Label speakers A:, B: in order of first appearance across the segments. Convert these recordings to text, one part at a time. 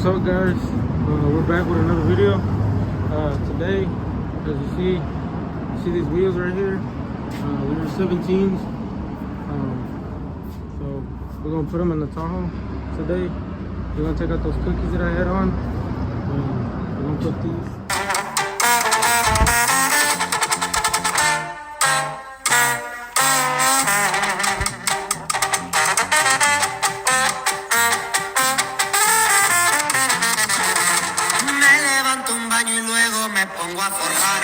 A: up, guys? We're back with another video. Today, as you see these wheels right here. These are 17s. So we're gonna put them in the Tahoe today. We're gonna take out those cookies that I had on. We're gonna put these.
B: Me pongo a forjar.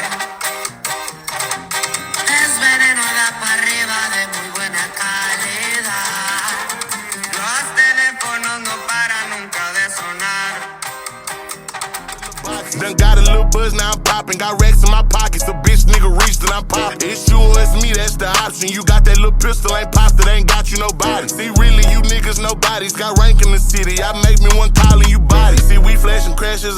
B: Es veneno da para arriba de muy buena calidad. Los teléfonos no paran nunca de sonar.
C: Done got a little buzz, now I'm popping. Got racks in my pockets, a bitch nigga reached and I'm popping. It's you or it's me, that's the option. You got that little pistol, ain't popped it, ain't got you nobody. See, really, you niggas nobodies. Got rank in the city, I make me one calling you body. See, we flashing crashes.